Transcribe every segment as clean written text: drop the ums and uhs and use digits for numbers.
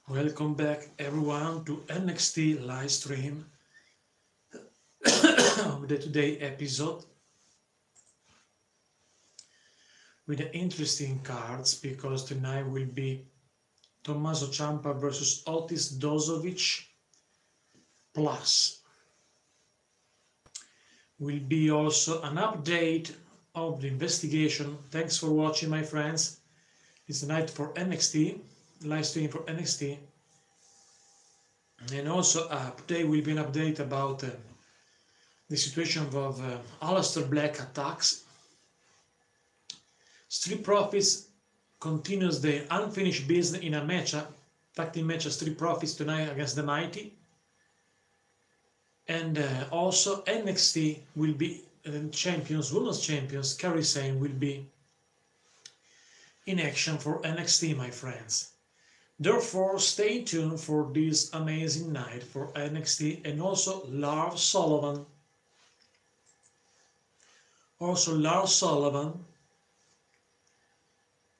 Welcome back everyone to NXT live stream of the today episode with the interesting cards because tonight will be Tommaso Ciampa versus Otis Dozovic plus will be also an update of the investigation. Thanks for watching, my friends. It's the night for NXT, live stream for NXT. And also today will be an update about the situation of Aleister Black attacks. Street Profits continues their unfinished business in a match, tag team match, Street Profits tonight against the Mighty. And also NXT will be champions, women's champions, Kairi Sane will be in action for NXT, my friends. Therefore, stay tuned for this amazing night for NXT and also Lars Sullivan. Also, Lars Sullivan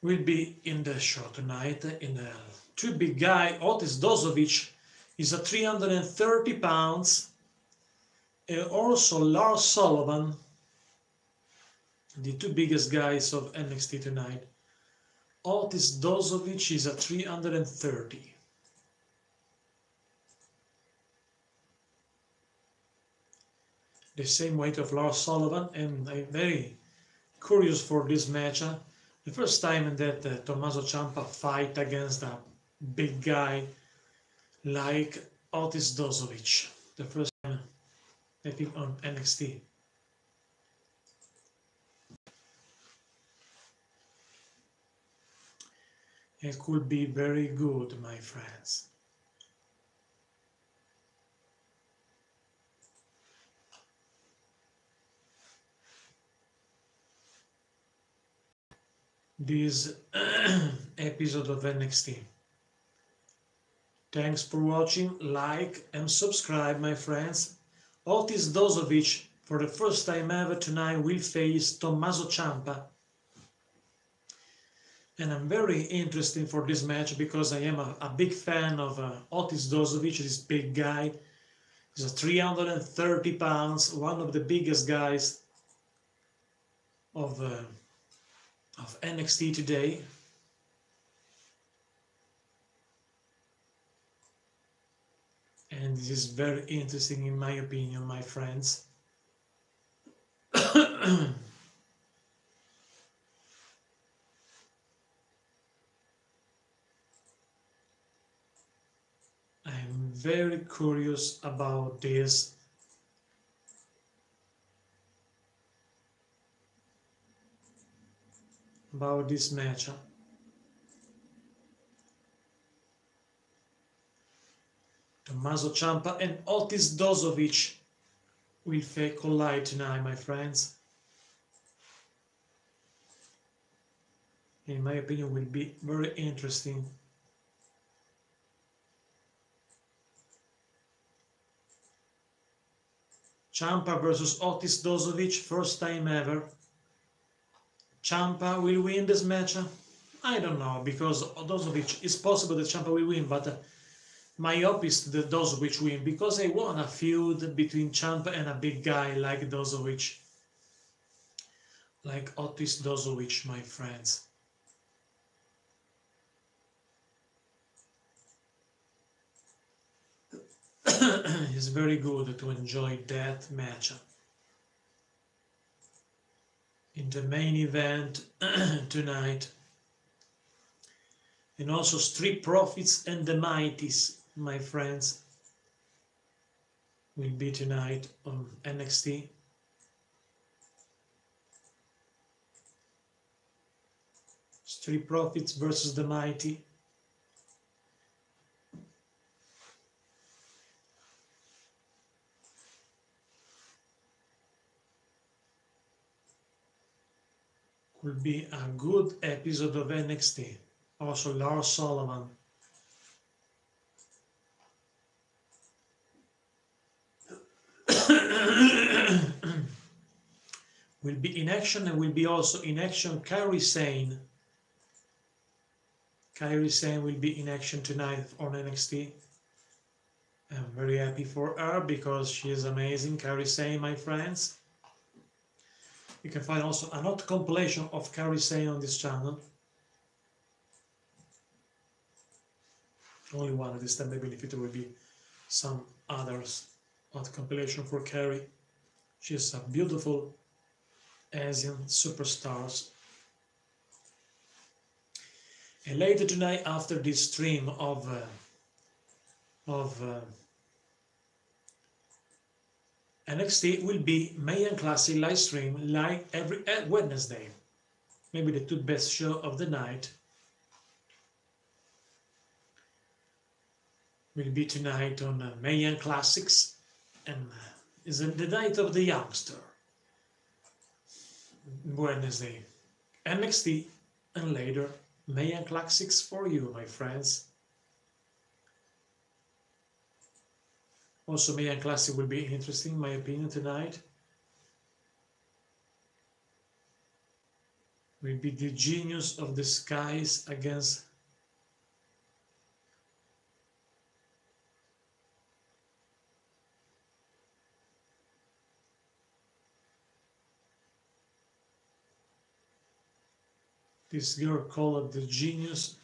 will be in the show tonight. In the two big guy, Otis Dozovic is at 330 pounds. And also Lars Sullivan, the two biggest guys of NXT tonight. Otis Dozovic is at 330. The same weight of Lars Sullivan, and I'm very curious for this match. The first time that Tommaso Ciampa fight against a big guy like Otis Dozovic. The first time, I think, on NXT. It could be very good, my friends. This episode of NXT. Thanks for watching, like and subscribe, my friends. Otis Dozovic, for the first time ever tonight, will face Tommaso Ciampa. And I'm very interested for this match because I am a big fan of Otis Dozovic, this big guy. He's 330 pounds, one of the biggest guys of NXT today. And this is very interesting in my opinion, my friends. I'm very curious about this. About this match. Tommaso Ciampa and Otis Dozovic will collide tonight, my friends. In my opinion, will be very interesting. Ciampa versus Otis Dozovic, first time ever. Ciampa will win this match? I don't know, because Dozovic, it's possible that Ciampa will win, but my hope is that Dozovic win, because I want a feud between Ciampa and a big guy like Dozovic. Like Otis Dozovic, my friends. It's very good to enjoy that match. In the main event tonight. And also Street Profits and the Mighties, my friends, will be tonight on NXT. Street Profits versus the Mighty. Will be a good episode of NXT. Also Lars Sullivan. Will be in action, and will be also in action Kairi Sane. Kairi Sane will be in action tonight on NXT. I'm very happy for her because she is amazing. Kairi Sane, my friends. You can find also a not compilation of Kairi Sane on this channel. Only one at this time, maybe in the future will be some others not compilation for Kairi. She's a beautiful Asian superstar. And later tonight, after this stream of NXT, will be Mayan Classic live stream like every Wednesday. Maybe the two best show of the night will be tonight on Mayan Classics, and is the night of the youngster. Wednesday, NXT, and later Mayan Classics for you, my friends. Also, Mayan Classic will be interesting, in my opinion, tonight. Will be the Genius of the Skies against this girl called the Genius.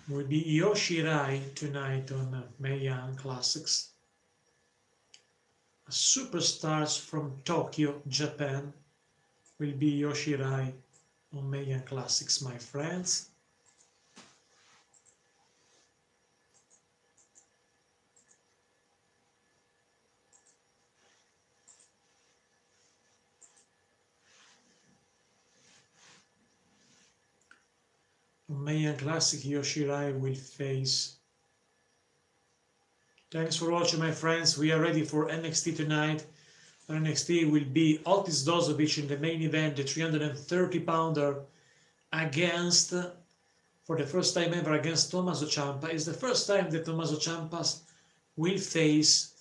Will be Yoshirai tonight on Mayan Classics. Superstars from Tokyo, Japan will be Yoshirai on Mayan Classics, my friends. On Mayan Classic, Yoshirai will face. Thanks for watching, my friends. We are ready for NXT tonight. NXT will be Otis Dozovic in the main event, the 330-pounder, against, for the first time ever, against Tommaso Ciampa. It's the first time that Tommaso Ciampa will face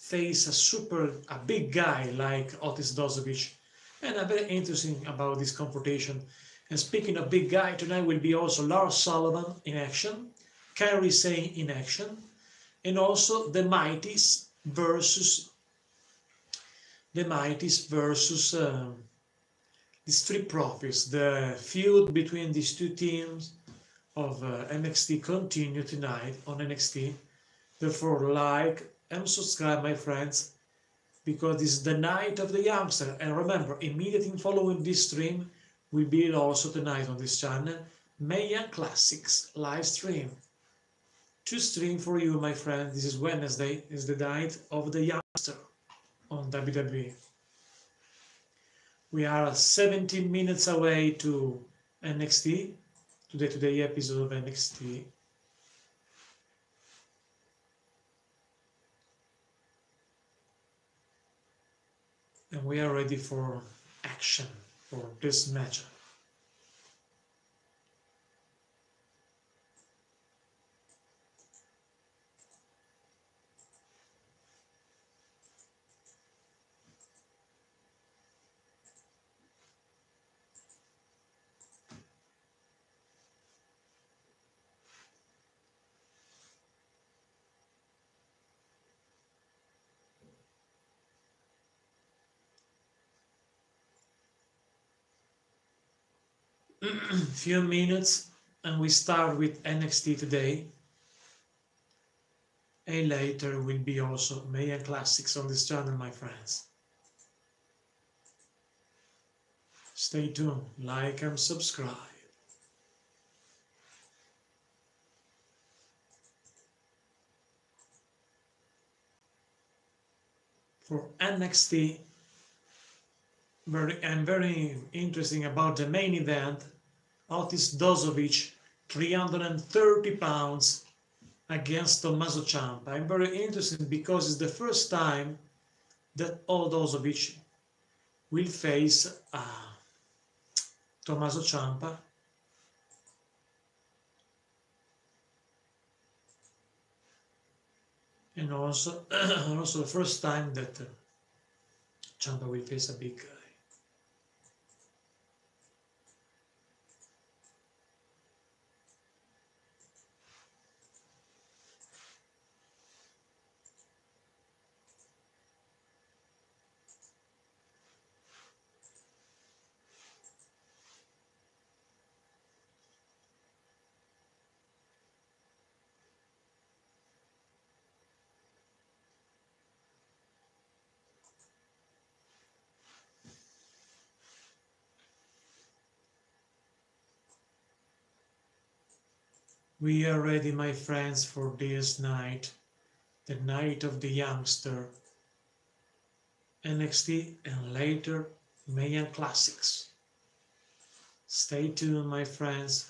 a big guy like Otis Dozovic. And I'm very interesting about this confrontation. And speaking of big guy, tonight will be also Lars Sullivan in action, Kairi Sane in action, and also the Mighties versus the Street Profits. The feud between these two teams of NXT continue tonight on NXT. Therefore, like and subscribe, my friends, because this is the night of the youngster. And remember, immediately following this stream will be also tonight on this channel Mayan Classics live stream. To stream for you, my friend. This is Wednesday, is the night of the youngster on WWE. We are 17 minutes away to NXT, to the today episode of NXT. And we are ready for action for this match. Few minutes and we start with NXT today, and later will be also Mayan Classics on this channel, my friends. Stay tuned, like and subscribe. For NXT, very interesting about the main event. Otis Dozovic, 330 pounds against Tommaso Ciampa. I'm very interested because it's the first time that Dozovic will face Tommaso Ciampa. And also, also the first time that Ciampa will face a big guy. We are ready, my friends, for this night, the night of the youngster, NXT and later Mayan Classics. Stay tuned, my friends,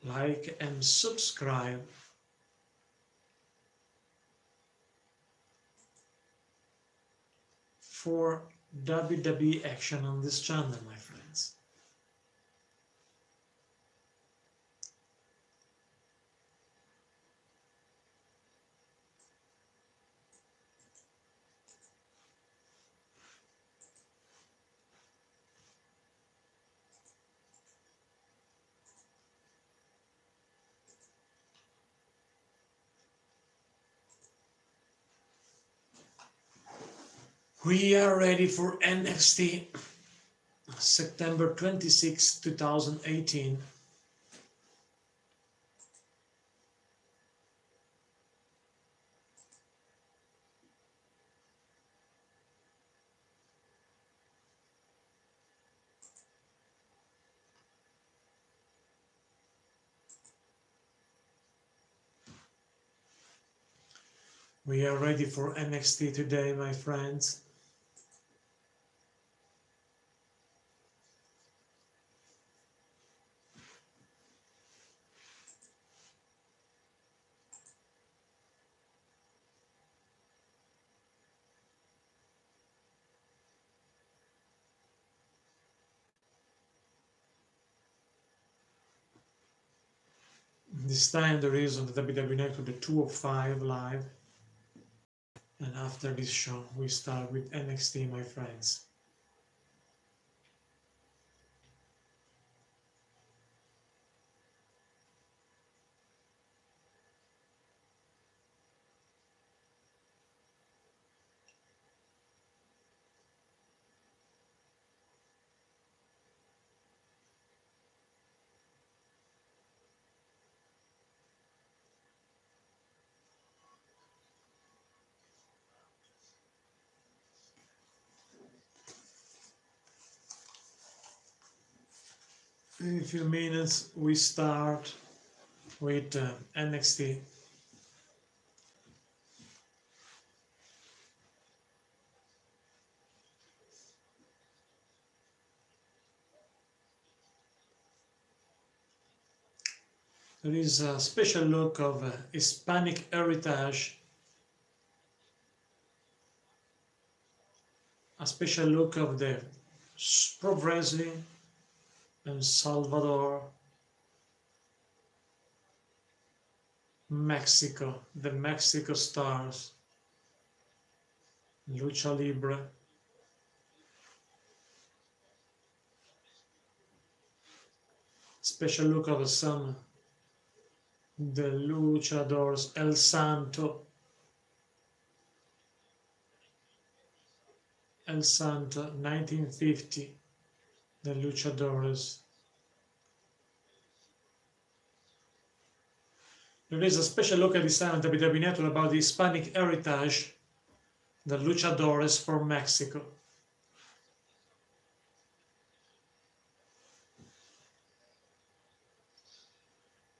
like and subscribe. For WWE action on this channel, my friends. We are ready for NXT September 26, 2018. We are ready for NXT today, my friends. This time there is on the WWE Network the 205 live. And after this show, we start with NXT, my friends. In a few minutes, we start with NXT. There is a special look of Hispanic heritage, a special look of the pro wrestling and Salvador, Mexico, the Mexico Stars, Lucha Libre. Special look of some the luchadors, El Santo, 1950, the luchadores. There is a special look at this time at WWE Network about the Hispanic heritage, the luchadores from Mexico.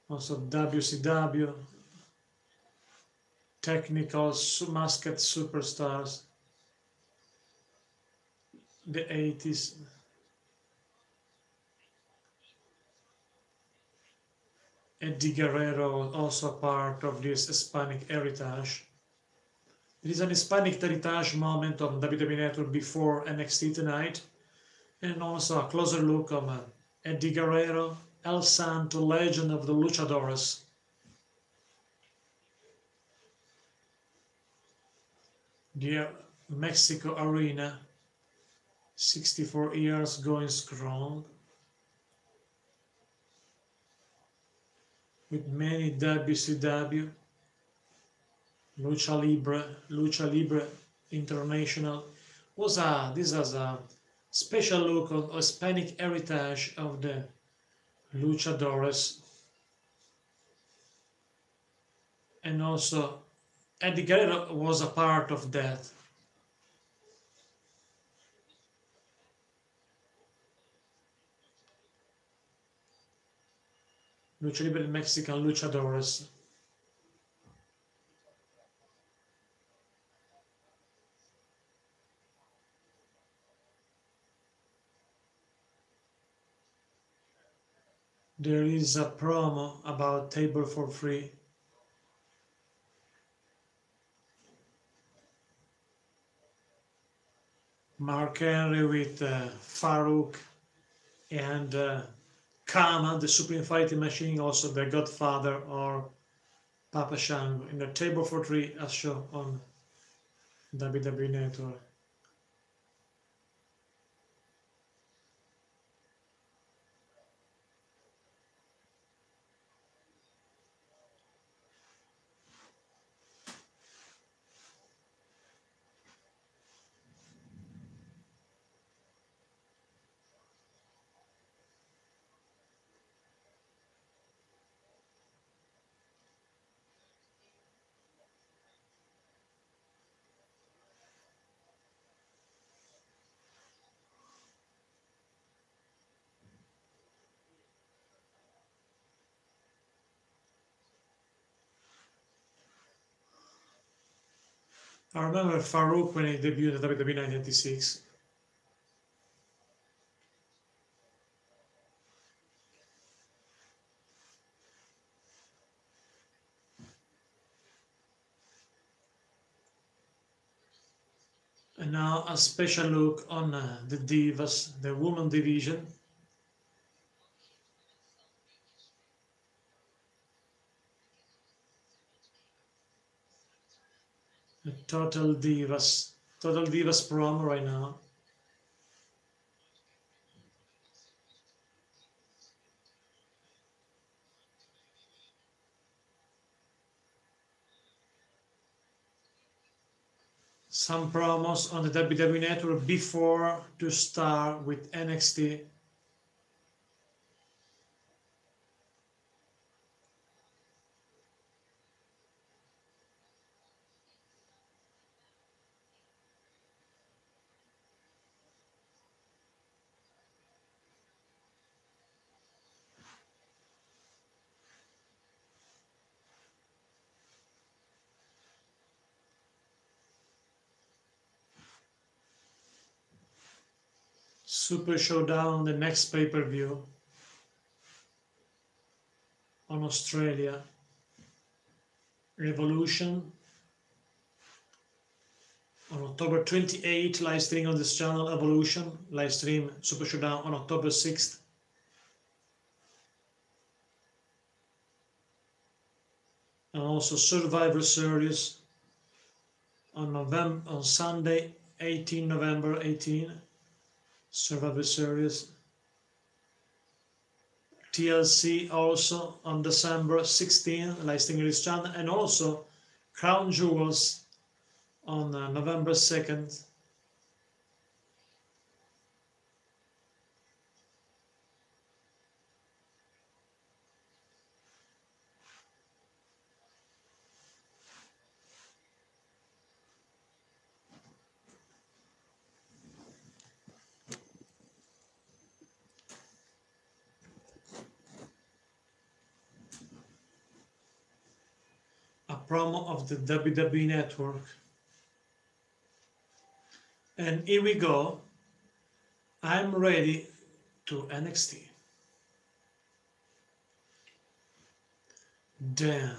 Also WCW, technical masked superstars, the 80s. Eddie Guerrero also part of this Hispanic heritage. There is an Hispanic heritage moment on WWE Network before NXT tonight, and also a closer look on Eddie Guerrero, El Santo, legend of the luchadores. the Mexico Arena, 64 years going strong, with many WCW, Lucha Libre International. This has a special look on Hispanic heritage of the luchadores, and also Eddie Guerrero was a part of that. Lucha Libre Mexican luchadores. There is a promo about Table for Free. Mark Henry with Farouk and Kama, the Supreme Fighting Machine, also the Godfather or Papa Shango in the Table for Three as shown on WWE Network. I remember Farouk when he debuted at WWE 1996. And now a special look on the Divas, the woman division. The Total Divas promo right now. Some promos on the WWE Network before to start with NXT. Super Showdown, the next pay-per-view on Australia. Revolution on October 28, live stream on this channel. Evolution, live stream Super Showdown on October 6th. And also Survivor Series on Sunday, 18 November 18. Survivor Series. TLC also on December 16, live streaming this channel, and also Crown Jewels on November 2nd. A promo of the WWE Network. And here we go. I'm ready to NXT. Then,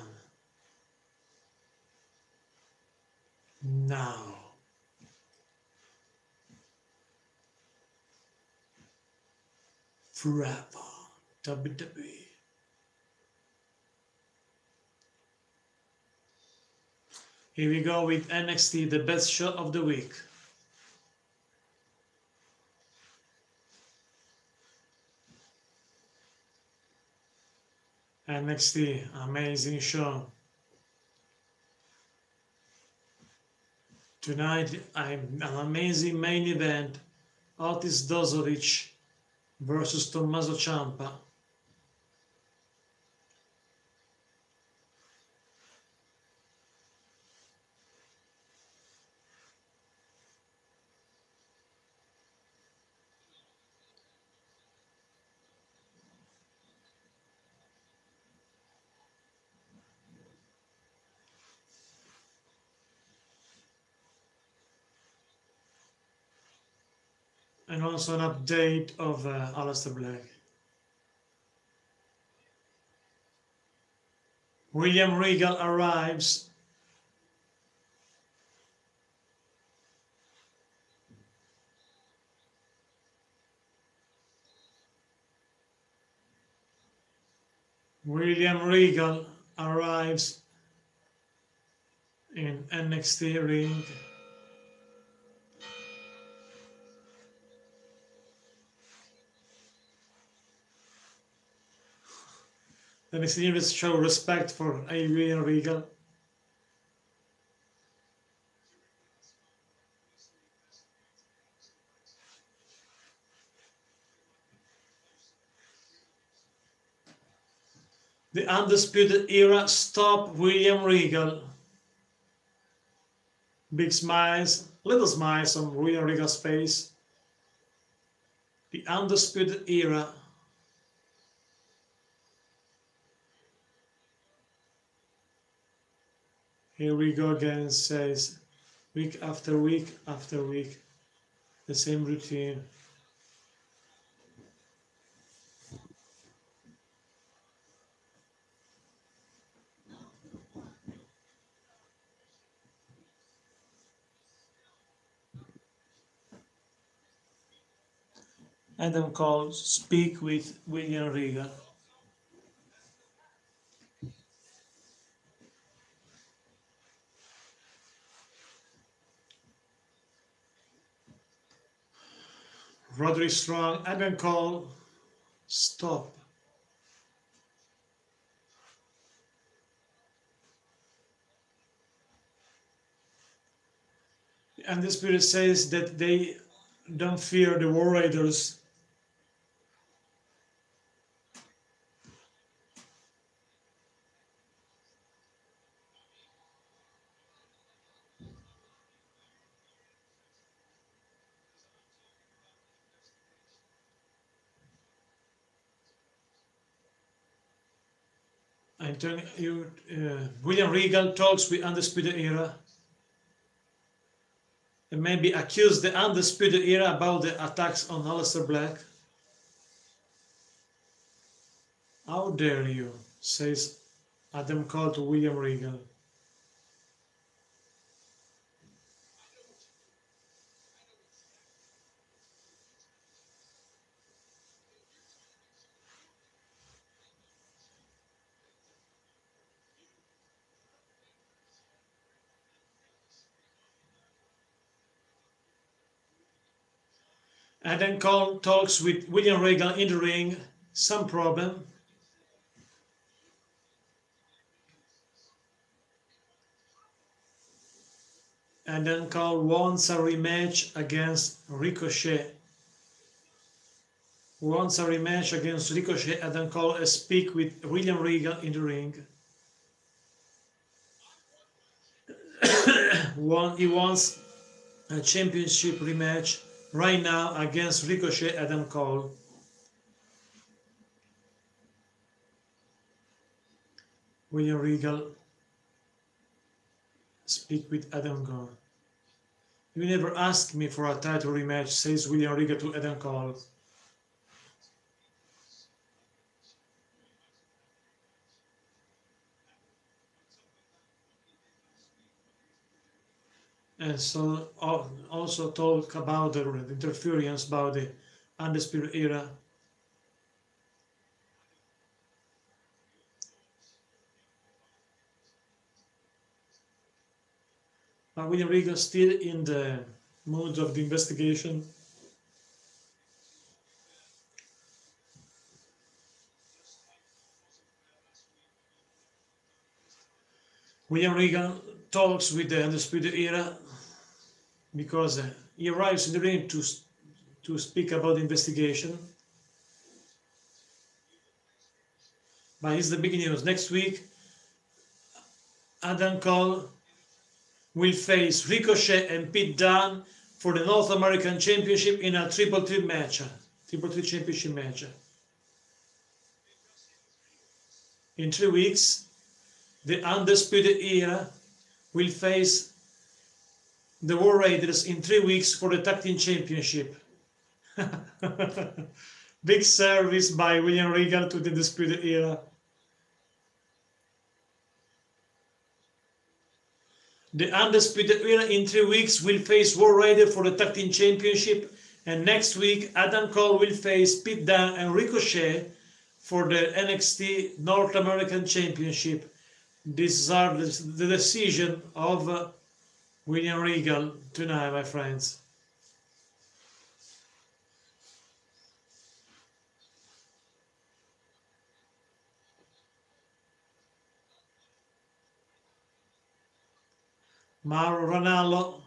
now, forever, WWE. Here we go with NXT, the best show of the week. NXT, amazing show. Tonight, an amazing main event, Otis Dozovic versus Tommaso Ciampa. And also an update of Aleister Black. William Regal arrives. William Regal arrives in NXT ring. The NXT Universe show respect for William Regal. The Undisputed Era stop William Regal. Big smiles, little smiles on William Regal's face. The Undisputed Era. Here we go again, says week after week after week, the same routine. Adam Cole speak with William Regal. Roderick Strong, Adam Cole, stop. And the Spirit says that they don't fear the War Raiders. William Regal talks with Undisputed Era and maybe accuse the Undisputed Era about the attacks on Aleister Black. How dare you, says Adam Cole to William Regal. And then Cole talks with William Regal in the ring, some problem. And then Cole wants a rematch against Ricochet. Wants a rematch against Ricochet, and then Cole speak with William Regal in the ring. He wants a championship rematch right now against Ricochet, Adam Cole. William Regal speak with Adam Cole. You never asked me for a title rematch, says William Regal to Adam Cole. And so also talk about the interference about the Undisputed Era. William Regal still in the mood of the investigation. William Regal talks with the Undisputed Era because he arrives in the ring to speak about the investigation. But it's the big news. Next week, Adam Cole will face Ricochet and Pete Dunne for the North American Championship in a triple threat match. Triple threat championship match. In 3 weeks, the Undisputed Era will face the War Raiders in 3 weeks for the Tag Team Championship. Big service by William Regal to the Undisputed Era. The Undisputed Era in 3 weeks will face War Raider for the Tag Team Championship, and next week Adam Cole will face Pete Dunne and Ricochet for the NXT North American Championship. These are the decision of William Regal tonight, my friends. Mauro Ranallo,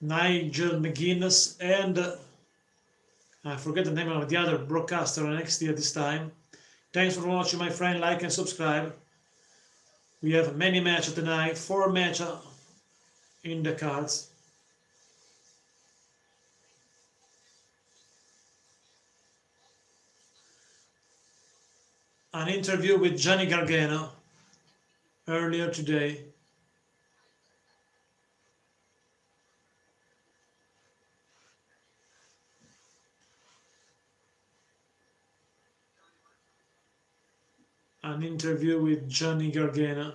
Nigel McGuinness, and I forget the name of the other broadcaster on NXT at this time. Thanks for watching, my friend. Like and subscribe. We have many matches tonight, 4 matches in the cards. An interview with Johnny Gargano earlier today. An interview with Johnny Gargano.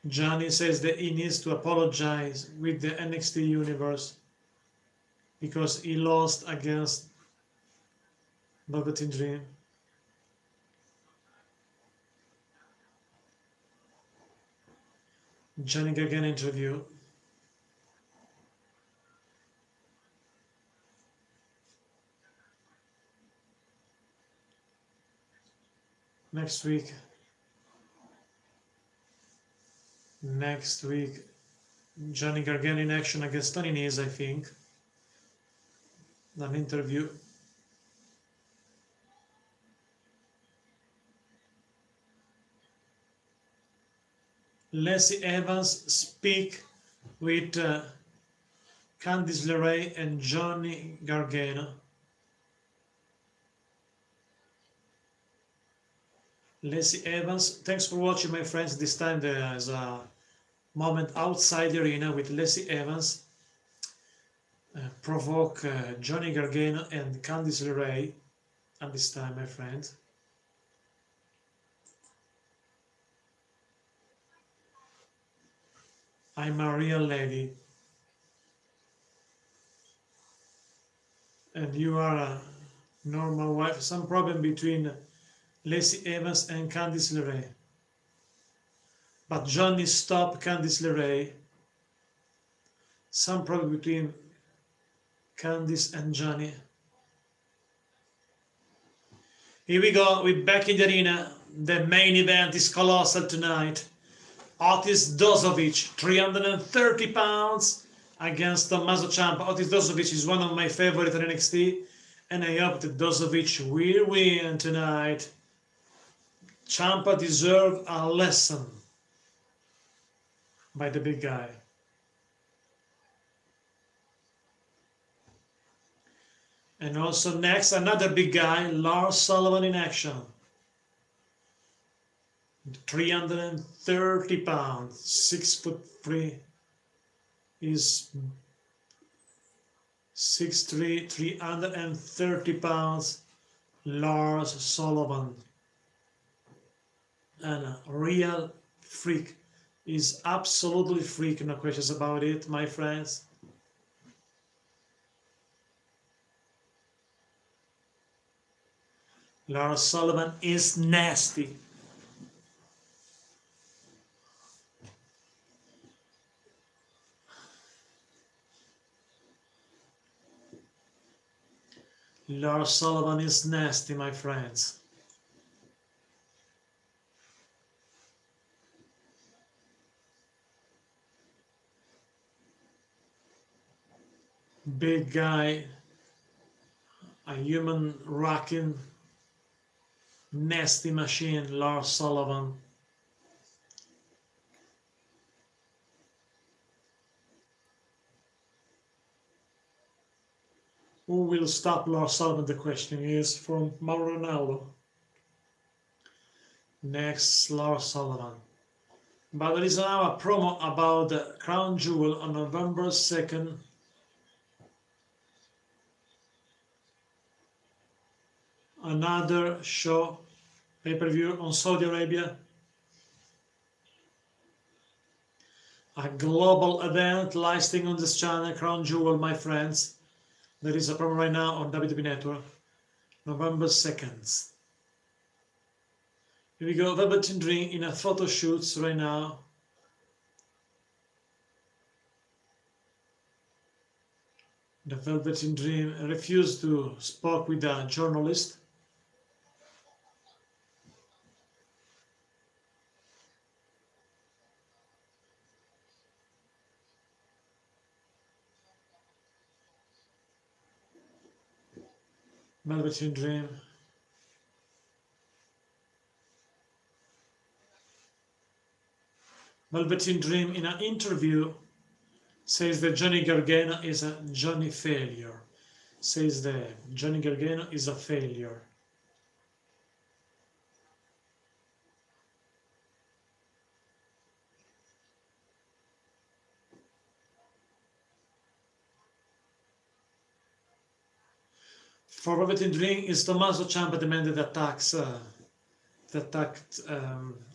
Johnny says that he needs to apologize with the NXT universe because he lost against Velveteen Dream. Johnny Gargano interview. Next week, Johnny Gargano in action against Tony Nese, I think. An interview. Lacey Evans speak with Candice LeRae and Johnny Gargano. Lacey Evans, thanks for watching, my friends. This time there is a moment outside the arena with Lacey Evans provoke Johnny Gargano and Candice LeRae at this time, my friend. I'm a real lady and you are a normal wife. Some problem between Lacey Evans and Candice LeRae. But Johnny stopped Candice LeRae. Some problem between Candice and Johnny. Here we go, we're back in the arena. The main event is colossal tonight. Otis Dozovic, 330 pounds against Tommaso Ciampa. Otis Dozovic is one of my favorites in NXT, and I hope that Dozovic will win tonight. Ciampa deserves a lesson by the big guy. And also next, another big guy, Lars Sullivan in action. 330 pounds, 6'3", is 6'3", 330 pounds, Lars Sullivan. And a real freak. Is absolutely freak, no questions about it, my friends. Lars Sullivan is nasty. Lars Sullivan is nasty, my friends. Big guy, a human rocking, nasty machine, Lars Sullivan. Who will stop Lars Sullivan? The question is from Mauro Ronaldo. Next, Lars Sullivan. But there is now a promo about the Crown Jewel on November 2nd. Another show, pay-per-view on Saudi Arabia. A global event listing on this channel, Crown Jewel, my friends. There is a promo right now on WWE Network, November 2nd. Here we go, Velveteen Dream in a photo shoots right now. The Velveteen Dream refused to speak with a journalist. Velveteen Dream. Velveteen Dream in an interview says that Johnny Gargano is a Johnny failure. Says that Johnny Gargano is a failure. For Velveteen Dream is Tommaso Ciampa, the man that attacked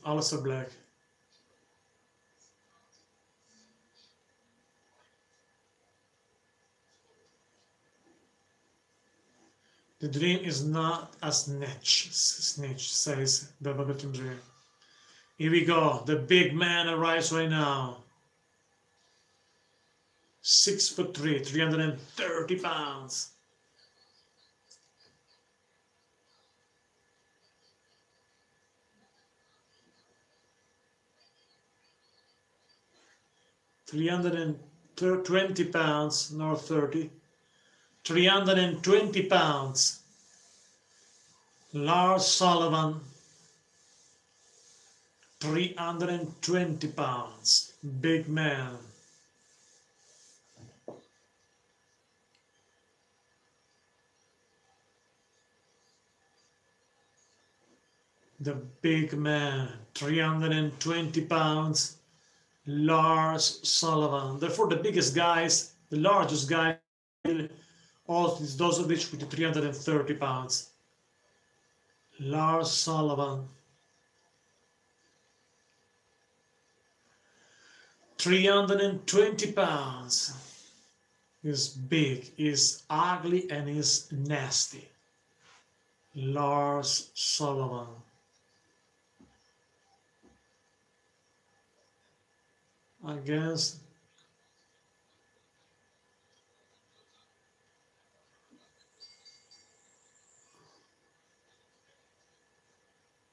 Aleister Black. The Dream is not a snitch, says the Velveteen Dream. Here we go. The big man arrives right now. 6'3", 330 pounds. £320, not 30. 320 pounds. Lars Sullivan. 320 pounds. Big man. The big man. 320 pounds. Lars Sullivan. Therefore, the biggest guys, the largest guy, all those of which with 330 pounds. Lars Sullivan. 320 pounds. Is big, is ugly, and is nasty. Lars Sullivan. Against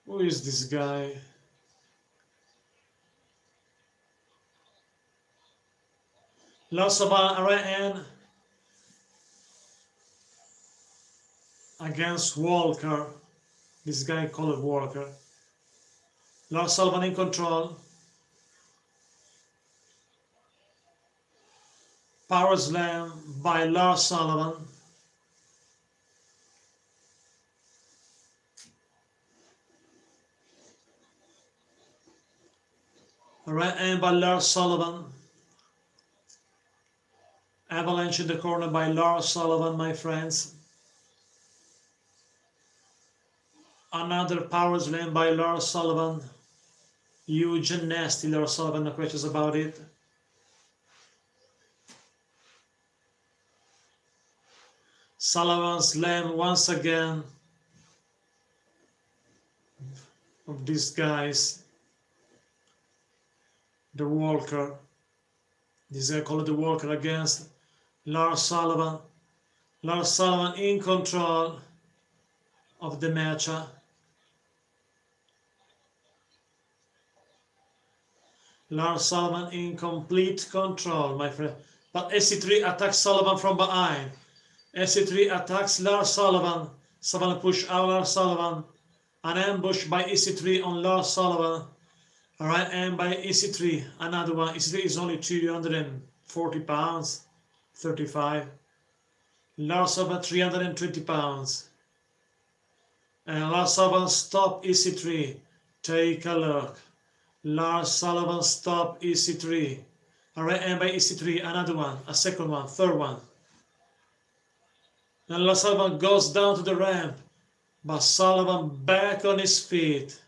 who is this guy? Lars Sullivan against Walker. This guy called Walker. Lars Sullivan in control. Power slam by Lars Sullivan. Right hand by Lars Sullivan. Avalanche in the corner by Lars Sullivan, my friends. Another power slam by Lars Sullivan. Huge and nasty Lars Sullivan, no questions about it. Sullivan slam once again. these guys. The Walker. This guy called the Walker against Lars Sullivan. Lars Sullivan in control of the match. Lars Sullivan in complete control, my friend. But SC3 attacks Sullivan from behind. SC3 attacks Lars Sullivan. Sullivan push out Lars Sullivan. An ambush by EC3 on Lars Sullivan. Alright, and by EC3, another one. EC3 is only 240 pounds, 35. Lars Sullivan 320 pounds. And Lars Sullivan stop EC3. Take a look. Lars Sullivan stop EC3. Alright, and by EC3, another one, a second one, third one. And Lars Sullivan goes down to the ramp. But Sullivan back on his feet.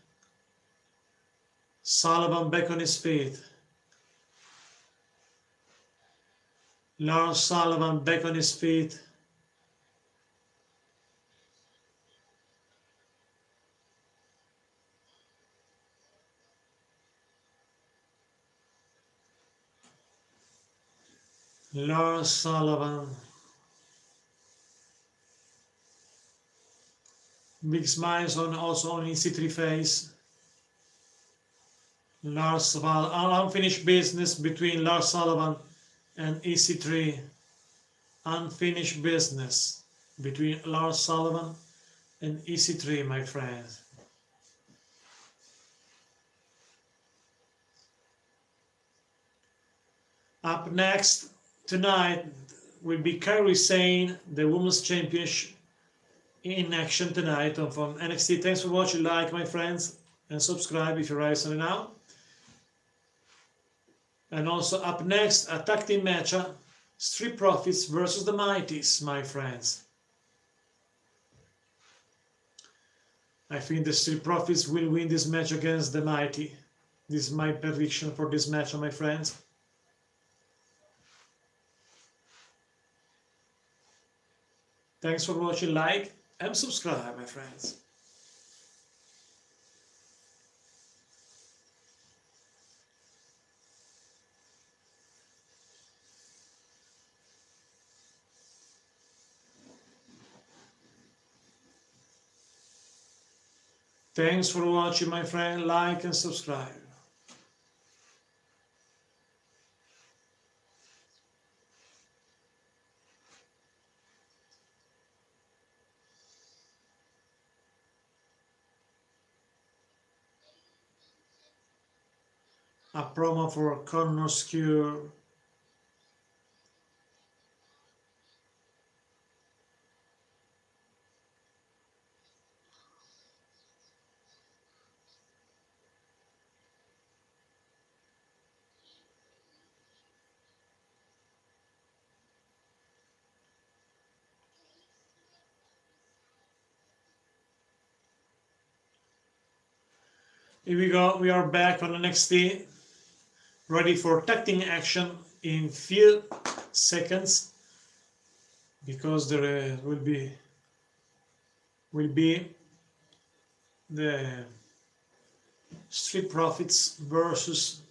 Sullivan back on his feet. Lars Sullivan back on his feet. Lars Sullivan. Big smiles also on EC3 face. Lars Sullivan, unfinished business between Lars Sullivan and EC3. Unfinished business between Lars Sullivan and EC3, my friends. Up next tonight will be Kairi Sane, the Women's Championship, in action tonight from NXT. Thanks for watching. Like, my friends, and subscribe if you're right now. And also up next, a tag team match, Street Profits versus the Mighties, my friends. I think the Street Profits will win this match against the Mighty. This is my prediction for this match, my friends. Thanks for watching. Like and subscribe, my friends. Thanks for watching, my friend. Like and subscribe. A promo for Connor Skewer. Here we go, we are back on NXT, ready for tag team action in few seconds, because there will be the Street Profits versus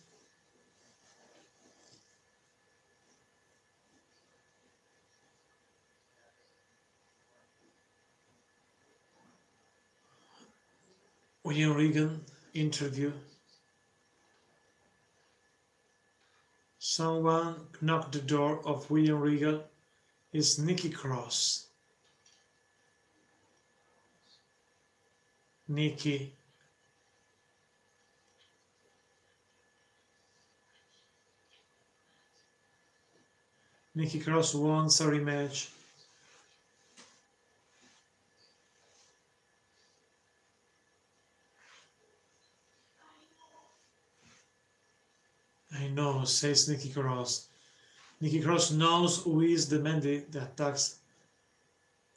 William Regal interview. Someone knocked the door of William Regal. It's Nikki Cross. Nikki. Nikki Cross wants a rematch. I know, says Nikki Cross. Nikki Cross knows who is the man that attacks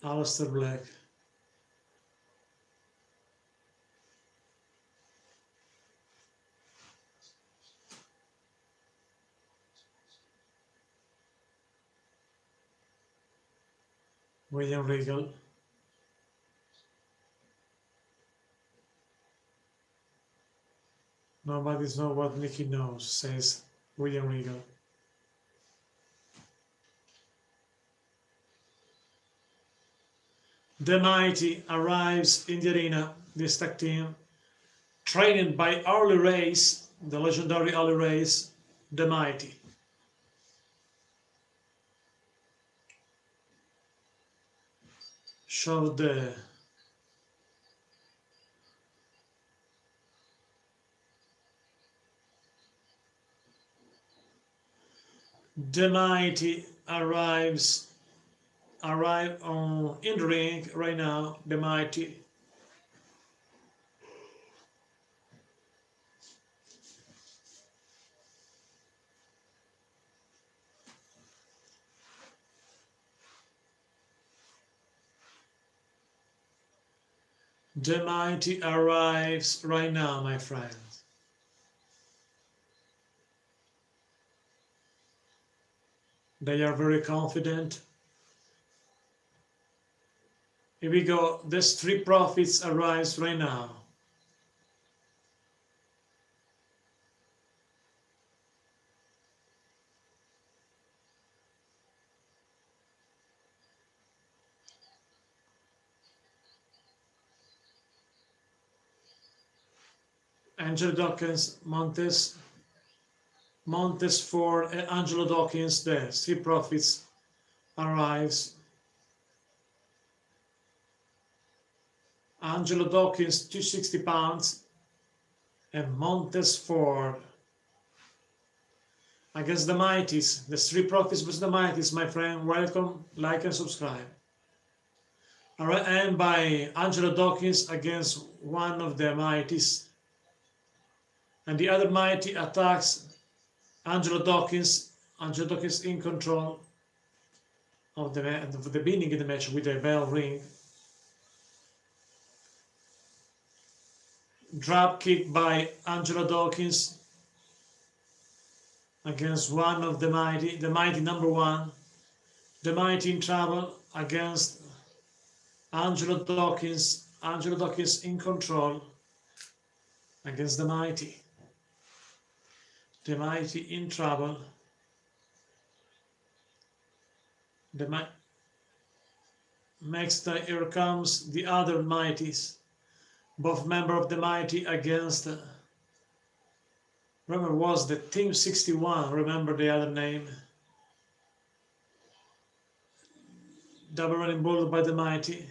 Aleister Black. William Regal. Nobody knows what Nikki knows, says William Regal. The Mighty arrives in the arena, this tag team, trained by Harley Race, the legendary Harley Race, The Mighty. Show the Mighty arrive in the ring right now. The Mighty. The Mighty arrives right now, my friends. They are very confident. Here we go. The Street Profits arrives right now. Angelo Dawkins, Montez Ford, and Angelo Dawkins, the Street Profits arrives. Angelo Dawkins, 260 pounds, and Montez Ford against the Mighties. The Street Profits versus the Mighties, my friend. Welcome, like and subscribe. All right, and by Angelo Dawkins against one of the Mighties. And the other Mighty attacks Angelo Dawkins. Angelo Dawkins in control of the beginning of the match with a bell ring. Drop kick by Angelo Dawkins against one of the Mighty number one. The Mighty in trouble against Angelo Dawkins. Angelo Dawkins in control against the Mighty. The Mighty in trouble. Next, here comes the other Mighties. Both members of the Mighty against, remember, was the Team 61, remember the other name? Double running bull by the Mighty.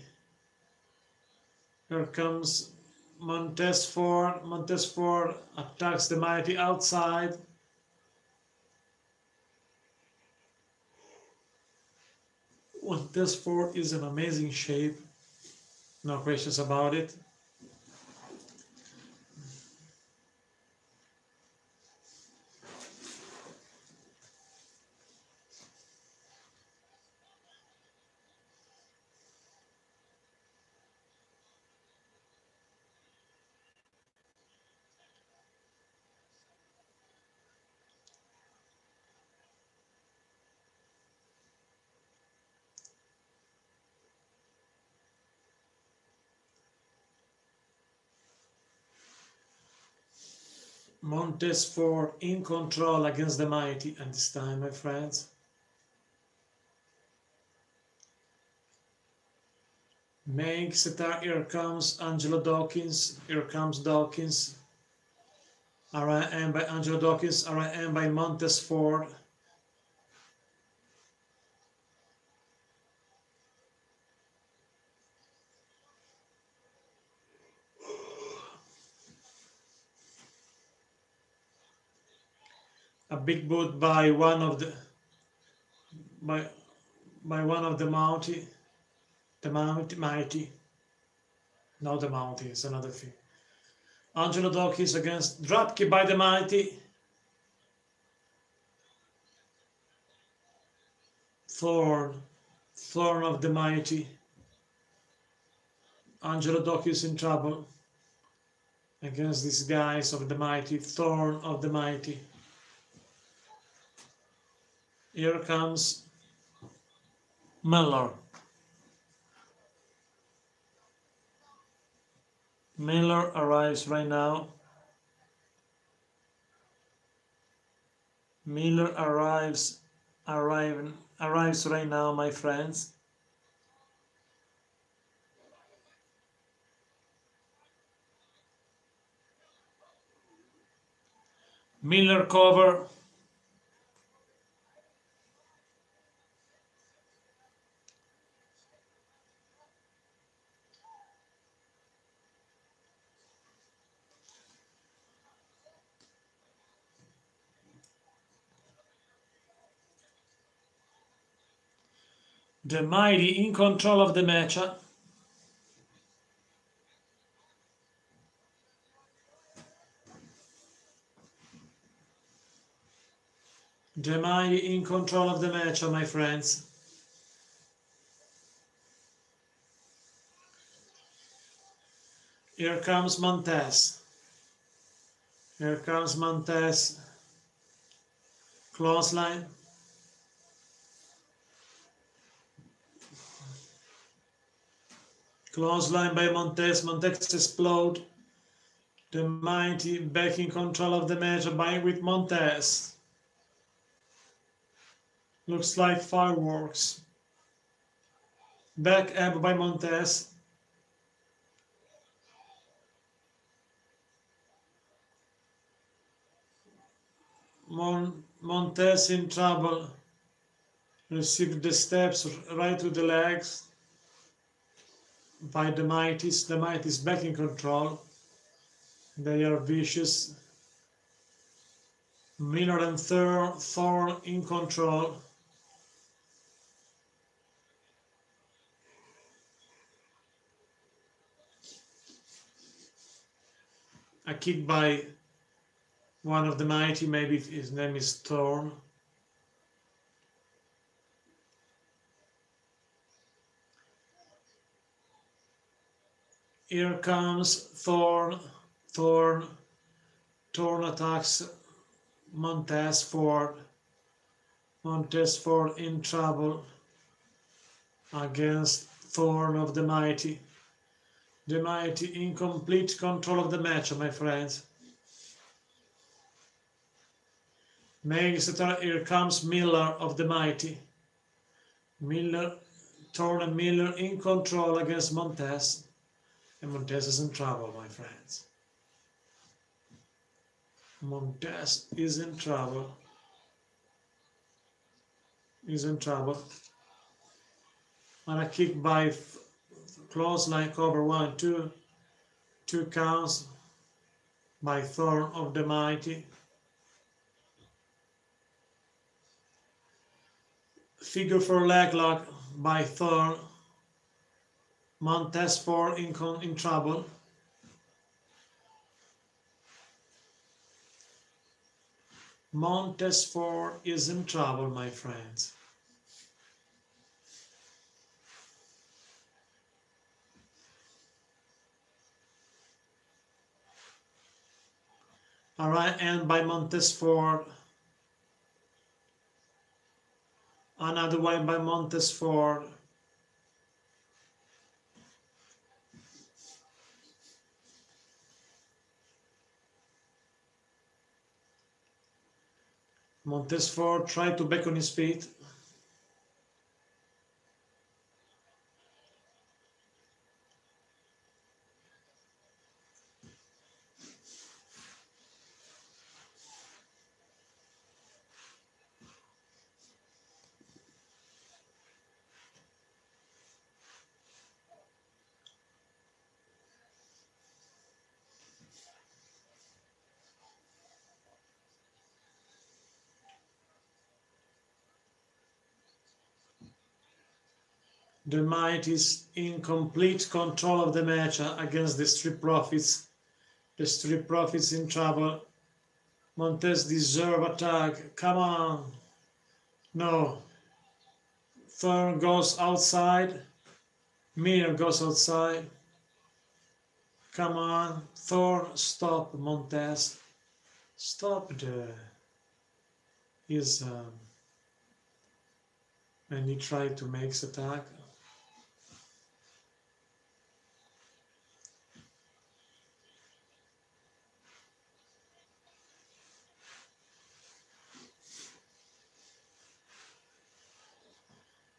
Here comes Montez Ford. Montez Ford attacks the Mighty outside. Montez Ford is in amazing shape. No questions about it. Montez Ford in control against the Mighty, and this time, my friends, makes it. Here comes Angelo Dawkins. Here comes Dawkins. RIM by Angelo Dawkins. RIM by Montez Ford. A big boot by one of the Mighty. The Mighty. No, the Mighty is another thing. Angelo Dawkins against dropkick by the Mighty. Thorn of the Mighty. Angelo Dawkins in trouble against these guys of the Mighty. Thorn of the Mighty. Here comes Miller. Miller arrives right now. Miller arrives right now, my friends. Miller cover. The Mighty in control of the match. The Mighty in control of the match, my friends. Here comes Montez. Here comes Montez. Clothesline. Clothesline by Montez. Montez explode. The Mighty back in control of the match with Montez. Looks like fireworks. Back up by Montez. Montez in trouble. Received the steps right to the legs by the Mighties. The Mighties back in control. They are vicious. Miller and Thorne in control. A kick by one of the Mighty, maybe his name is Thorne. Here comes Thorne. Thorne attacks Montez Ford. Montez Ford in trouble against Thorne of the Mighty. The Mighty in complete control of the match, my friends. Here comes Miller of the Mighty. Thorne and Miller in control against Montez. And Montez is in trouble, my friends. Montez is in trouble. He's in trouble. And a kick by clothesline cover 1, 2. 2 counts by Thorne of the Mighty. Figure 4 leg lock by Thorne. Montez Ford in trouble. Montez Ford is in trouble, my friends. All right, and by Montez Ford. Another one by Montez Ford. Montez Ford tried to back on his feet. The Might is in complete control of the match against the Street Profits. The Street Profits in trouble. Montez deserve attack. Come on. No. Thorne goes outside. Miller goes outside. Come on. Thorne, stop Montez. Stop his when he tried to make attack.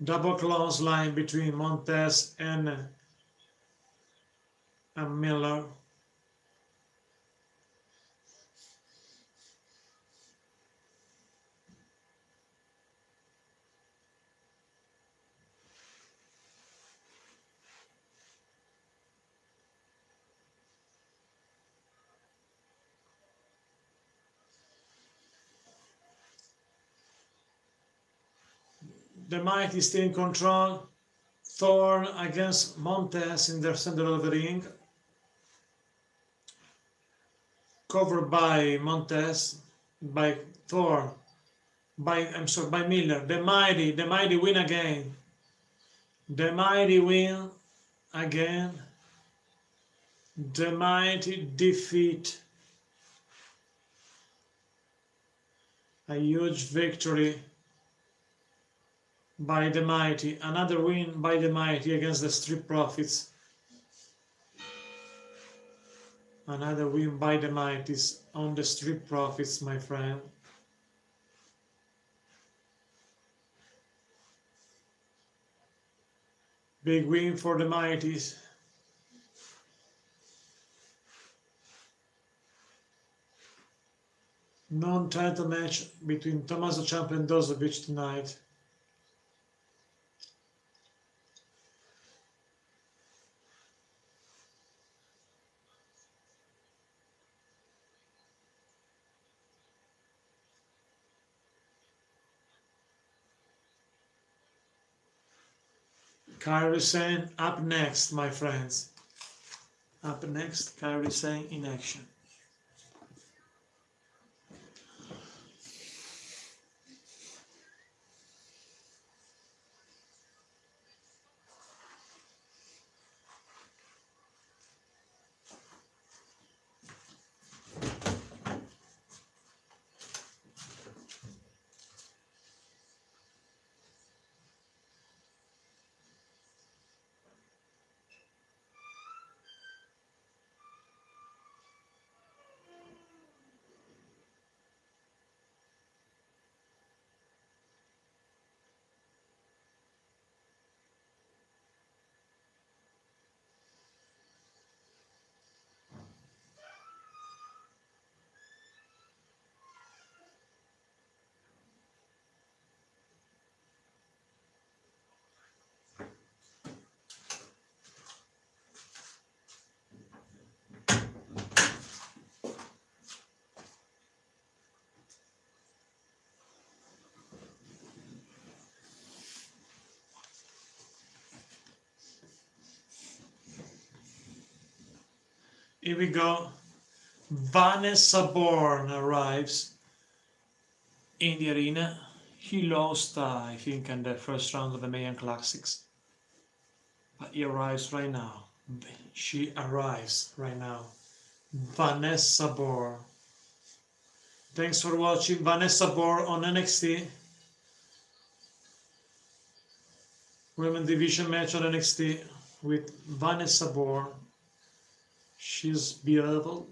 Double clothesline between Montez and Miller. The Mighty is still in control. Thorne against Montez in the center of the ring. Covered by Montez, by Thorne, by Miller. The Mighty win again. The Mighty win again. The Mighty defeat. A huge victory by the Mighty. Another win by the Mighty against the Street Profits. Another win by the Mighties on the Street Profits, my friend. Big win for the Mighties. Non-title match between Tommaso Ciampa and Dozovic tonight. Kairi Sane up next, my friends. Up next, Kairi Sane in action. Here we go. Vanessa Bourne arrives in the arena. He lost, I think, in the first round of the Mayan Classics. But he arrives right now. She arrives right now. Vanessa Bourne. Thanks for watching Vanessa Bourne on NXT. Women's Division match on NXT with Vanessa Bourne. She's beautiful.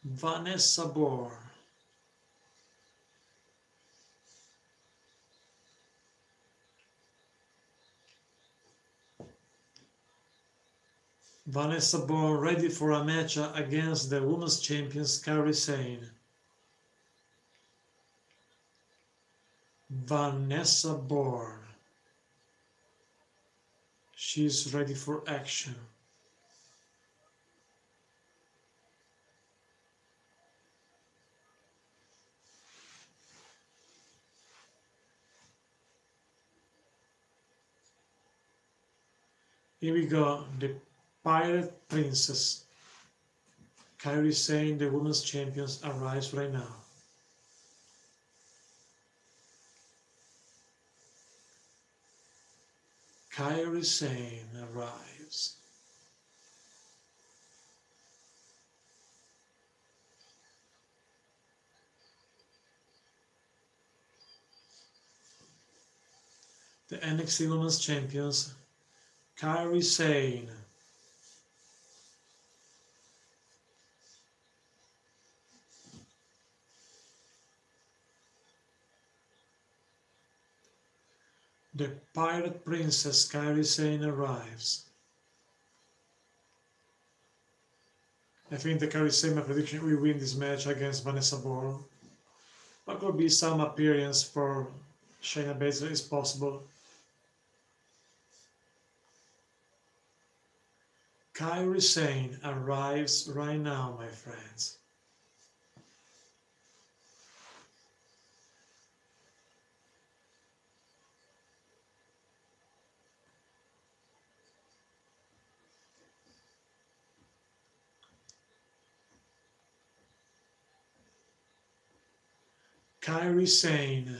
Vanessa Bourne. Vanessa Bourne ready for a match against the women's champions Kairi Sane. Vanessa Bourne. She's ready for action. Here we go, the Pirate Princess. Kairi Sane, the women's champions, arrives right now. Kairi Sane arrives. The NXT Women's Champions, Kairi Sane. The Pirate Princess Kairi Sane arrives. I think the Kairi Sane, my prediction, will win this match against Vanessa Borne. There could be some appearance for Shayna Baszler is possible. Kairi Sane arrives right now, my friends. Kairi Sane,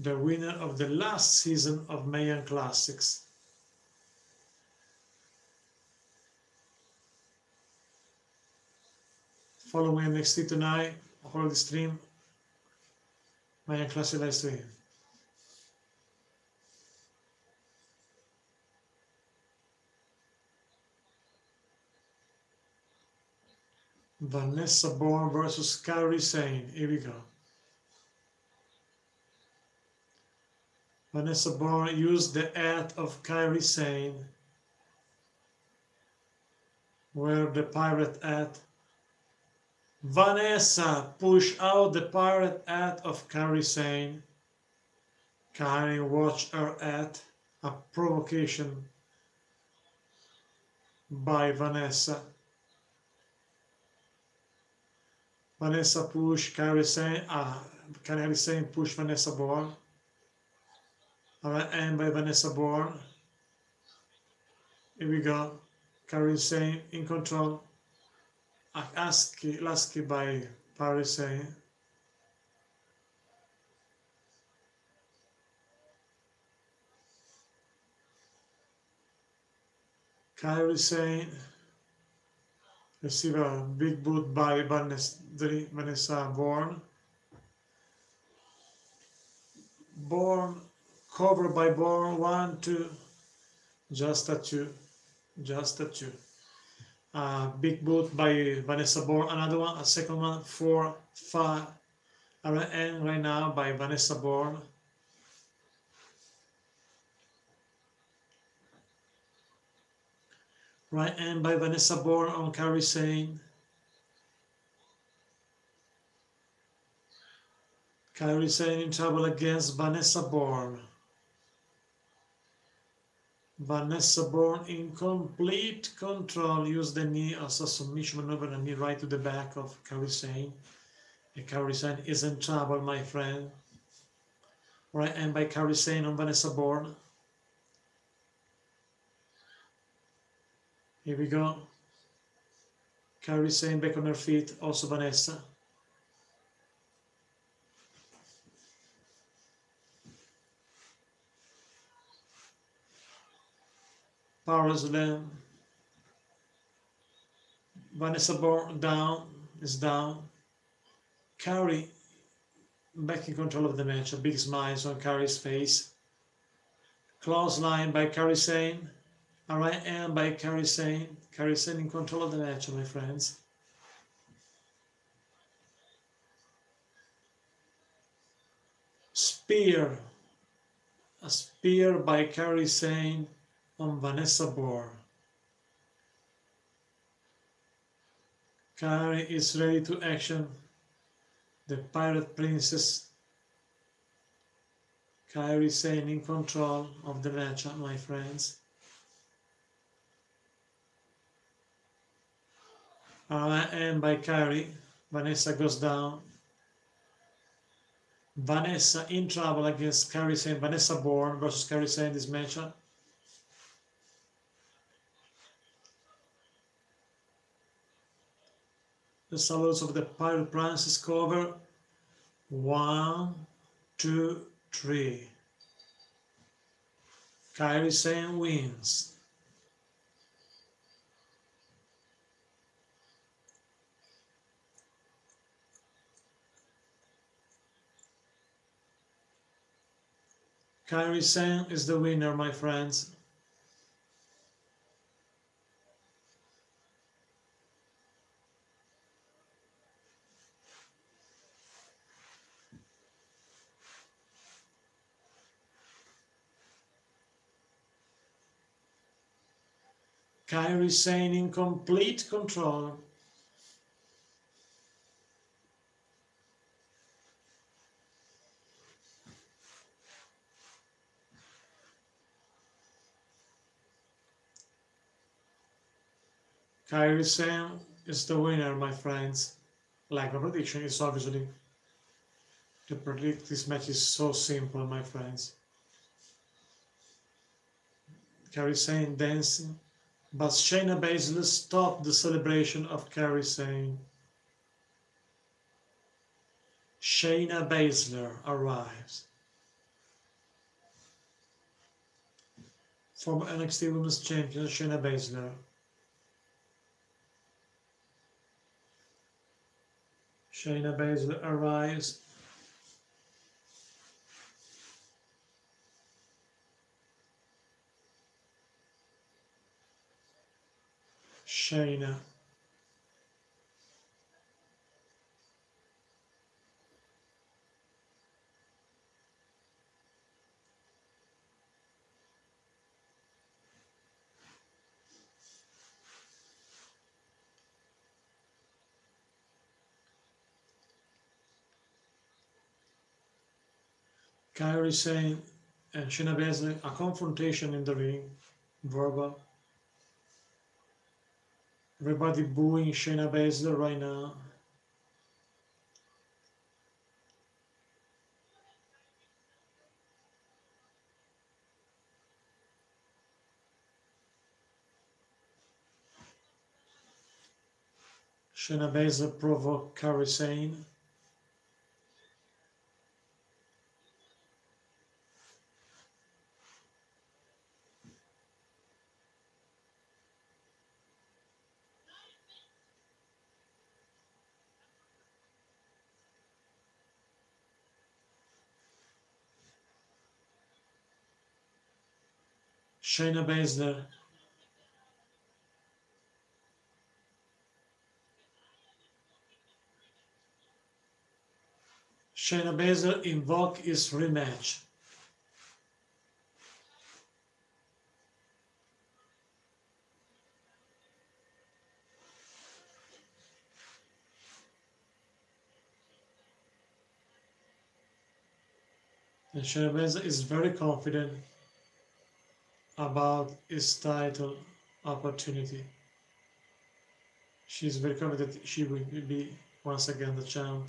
the winner of the last season of Mae Young Classics. Following NXT tonight, follow the stream, Mae Young Classic live stream. Vanessa Borne versus Kairi Sane. Here we go. Vanessa Borne used the ad of Kairi Sane, where the pirate ad. Vanessa pushed out the pirate ad of Kairi Sane. Kairi watched her ad, a provocation by Vanessa. Vanessa pushed Kairi Sane, Kairi Sane pushed Vanessa Borne. And by Vanessa Borne. Here we go. Kairi Sane in control. Lasky by Kairi Sane. Kairi Sane receive a big boot by Vanessa Borne. Borne, covered by Borne, 1, 2, just a 2. Big boot by Vanessa Borne, another one, a second one, 4, 5, and right now by Vanessa Borne. Right hand by Vanessa Borne on Kairi Sane. Kairi Sane in trouble against Vanessa Borne. Vanessa Borne in complete control. Use the knee as a submission maneuver, and knee right to the back of Kairi Sane. And Kairi Sane is in trouble, my friend. Right hand by Kairi Sane on Vanessa Borne. Here we go. Kairi Sane back on her feet, also Vanessa. Power slam. Vanessa Borne is down. Kairi back in control of the match. A big smile on Kairi's face. Clothesline by Kairi Sane. A right hand by Kairi Sane. Kairi Sane in control of the match, my friends. Spear. A spear by Kairi Sane on Vanessa Borne. Kairi is ready to action. The Pirate Princess. Kairi Sane in control of the match, my friends. And by Kairi, Vanessa goes down. Vanessa in trouble against Kairi Sane. Vanessa Borne versus Kairi Sane in this matchup. The salutes of the Pirate Princess cover. 1, 2, 3. Kairi Sane wins. Kairi Sane is the winner, my friends. Kairi Sane in complete control. Kairi Sane is the winner, my friends. Like my prediction is obviously to predict this match is so simple, my friends. Kairi Sane dancing, but Shayna Baszler stopped the celebration of Kairi Sane. Shayna Baszler arrives. Former NXT Women's Champion Shayna Baszler. Shayna Baszler arrives. Shayna. Kairi Sane and Shayna Baszler, a confrontation in the ring, verbal. Everybody booing Shayna Baszler right now. Shayna Baszler provoked Kairi Sane. Shayna Baszler. Shayna Baszler invoke his rematch. And Shayna Baszler is very confident about his title opportunity. She's very confident she will be once again the champ.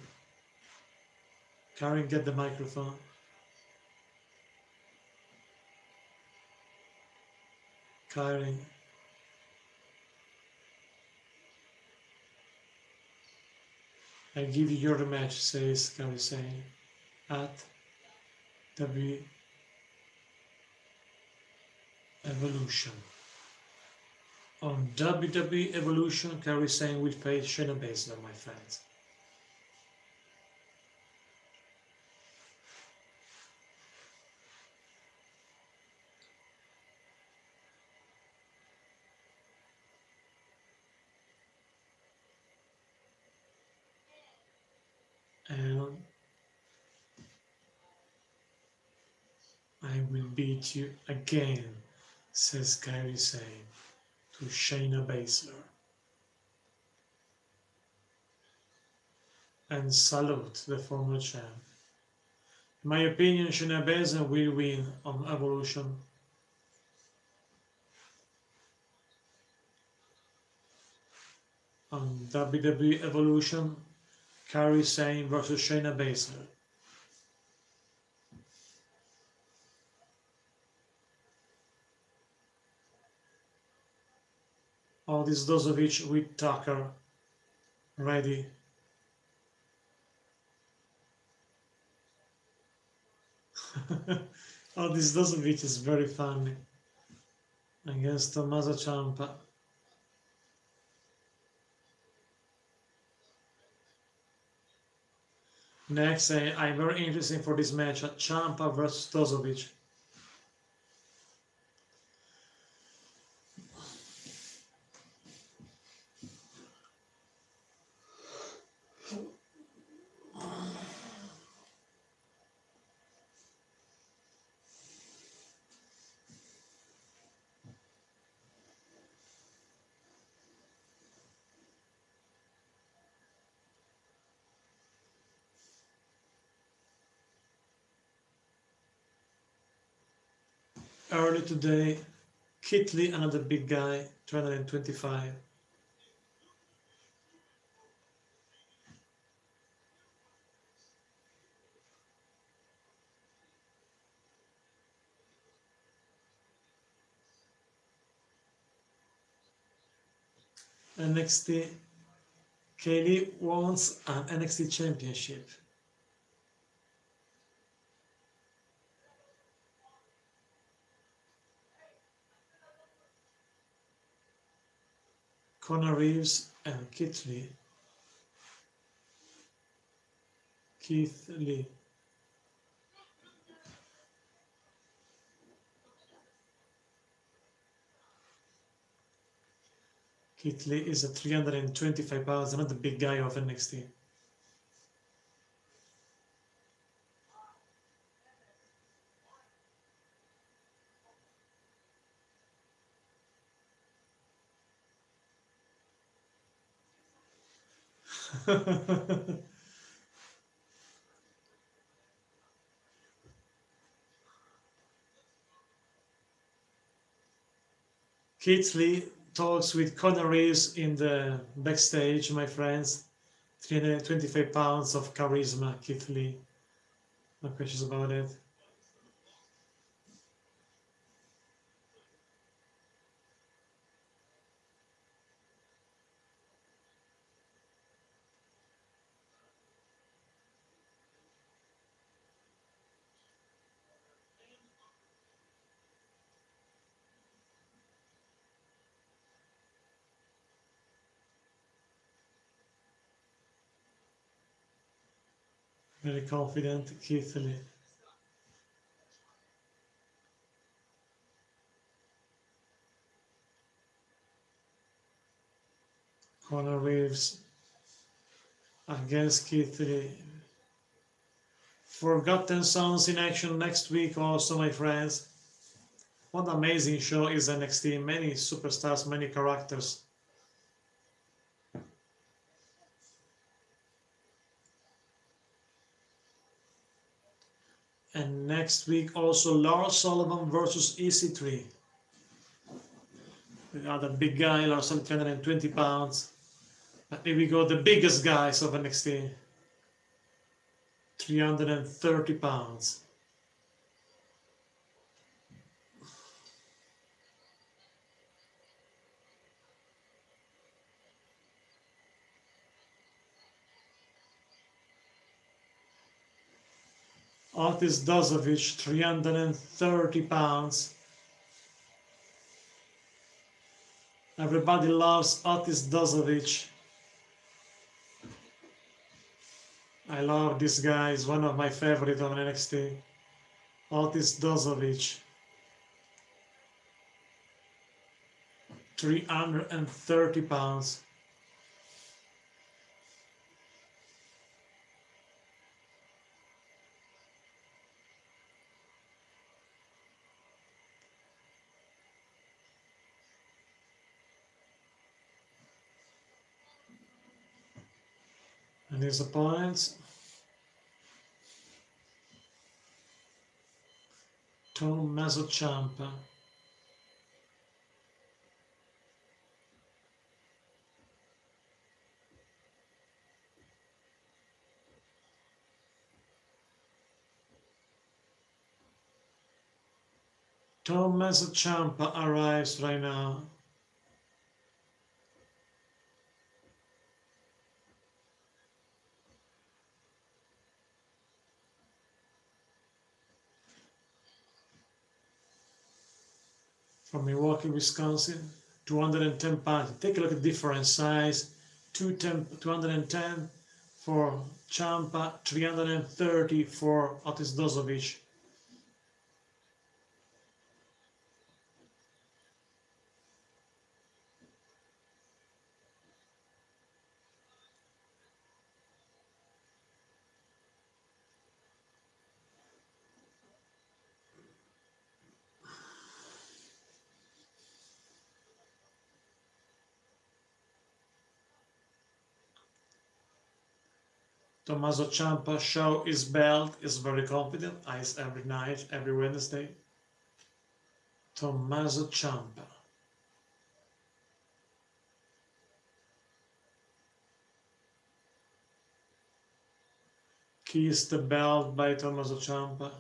Karen, get the microphone. Karen. I give you your rematch, says Kairi Sane, at WWE Evolution. On WWE Evolution, Kairi Sane will face Shayna Baszler, my friends. And I will beat you again, says Kairi Sane to Shayna Baszler. And salute the former champ. In my opinion, Shayna Baszler will win on Evolution. On WWE Evolution, Kairi Sane versus Shayna Baszler. All this Dozovic with Tucker ready. Oh, this Dozovic is very funny against Tommaso Ciampa. Next, I'm very interested for this match at Ciampa versus Dozovic. Early today, Kit Lee, another big guy, 225. NXT, Kaylee wants an NXT championship. Connor Reeves and Keith Lee. Keith Lee. Keith Lee is at 325 pounds, another big guy of NXT. Keith Lee talks with Connor Reeves in the backstage, my friends. 325 pounds of charisma, Keith Lee. No questions about it. Very confident, Keith Lee. Connor Reeves against Keith Lee. Forgotten Sons in action next week also, my friends. What an amazing show is NXT. Many superstars, many characters. And next week also Lars Sullivan versus EC3. The other big guy, Lars Sullivan, 320 pounds. But here we go, the biggest guys of NXT. 330 pounds. Otis Dozovich, 330 pounds. Everybody loves Otis Dozovich. I love this guy, he's one of my favorites on NXT. Otis Dozovich. 330 pounds. And his opponents, Tommaso Ciampa. Tommaso Ciampa arrives right now. From Milwaukee, Wisconsin, 210 pounds. Take a look at the different size. 210 for Ciampa, 330 for Otis Dozovich. Tommaso Ciampa show his belt, is very confident, as every night, every Wednesday. Tommaso Ciampa. Kiss the belt by Tommaso Ciampa.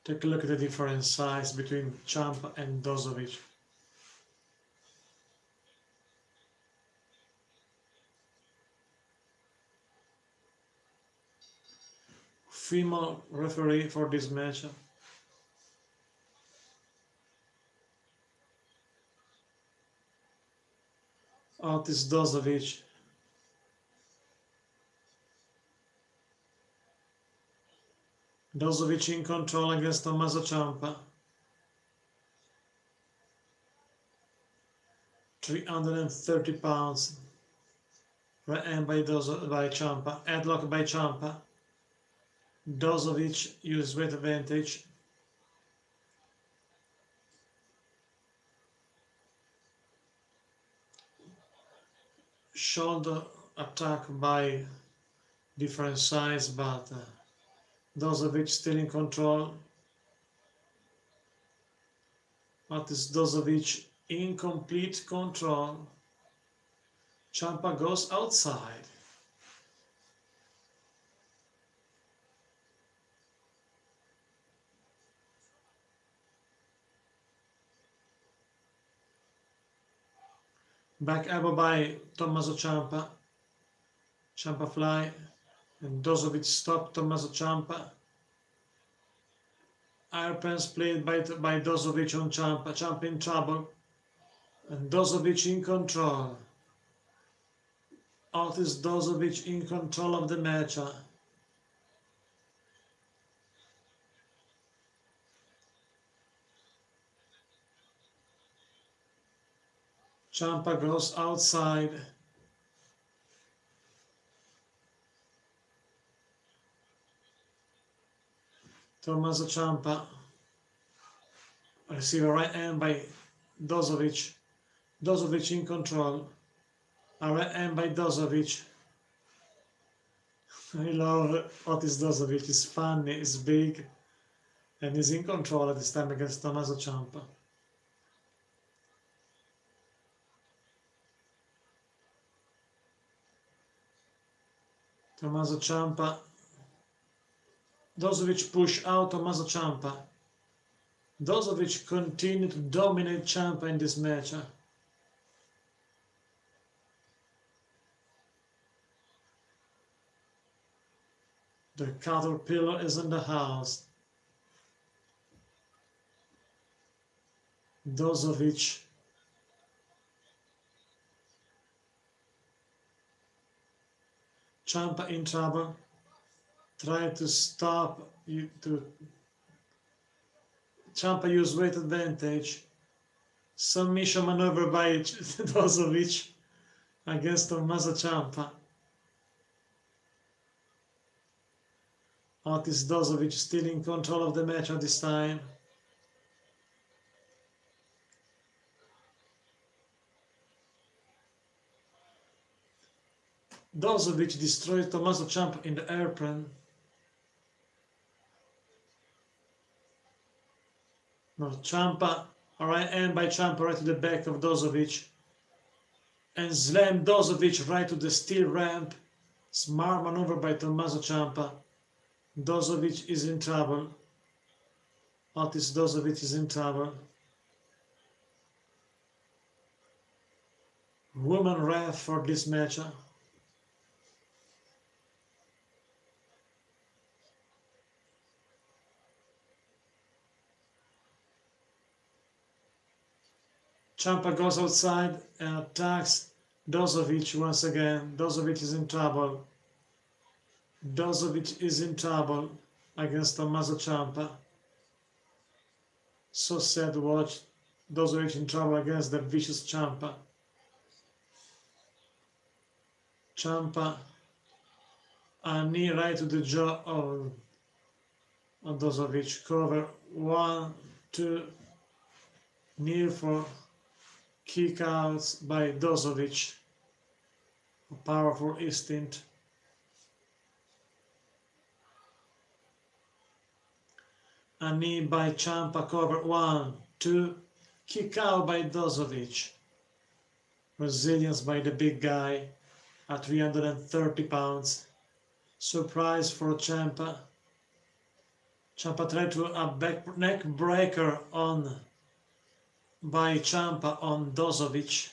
Take a look at the different size between Ciampa and Dozovic. Female referee for this match. Otis Dozovic. Dozovic in control against Tommaso Ciampa. 330 pounds. Right hand by Ciampa. Headlock by Ciampa. Dozovic uses weight advantage. Shoulder attack by different size, but Dozovic still in control. Otis Dozovic in complete control. Ciampa goes outside. Back elbow by Tommaso Ciampa. Ciampa fly. And Dozovic stopped Tommaso Ciampa. Airplane split by Dozovic on Ciampa. Ciampa in trouble. And Dozovic in control. Otis Dozovic in control of the match. Ciampa goes outside. Tommaso Ciampa receive a right hand by Dozovic. Dozovic in control. A right hand by Dozovic. I love Otis Dozovic. He's funny, he's big, and he's in control at this time against Tommaso Ciampa. Tommaso Ciampa. Dozovic push out Tommaso Ciampa. Dozovic continued to dominate Ciampa in this match. The Caterpillar is in the house. Dozovic. Ciampa in trouble. Try to stop you to Ciampa use weight advantage. Submission maneuver by Dozovic against Tommaso Ciampa. Otis Dozovic still in control of the match at this time. Dozovic destroys Tommaso Ciampa in the apron. Now Ciampa, a right hand by Ciampa right to the back of Dozovic. And slam Dozovic right to the steel ramp. Smart maneuver by Tommaso Ciampa. Dozovic is in trouble. Otis Dozovic is in trouble. Woman ref for this match. Ciampa goes outside and attacks Dozovic once again. Dozovic is in trouble. Dozovic is in trouble against Tommaso Ciampa. So sad to watch Dozovic in trouble against the vicious Ciampa. Ciampa, a knee right to the jaw of Dozovic. Cover 1, 2, knee for kickouts by Dozovic. A powerful instinct. A knee by Ciampa, cover 1, 2. Kick out by Dozovic. Brazilians by the big guy at 330 pounds. Surprise for Ciampa. Ciampa tried to a back neck breaker on by Ciampa on Dozovic.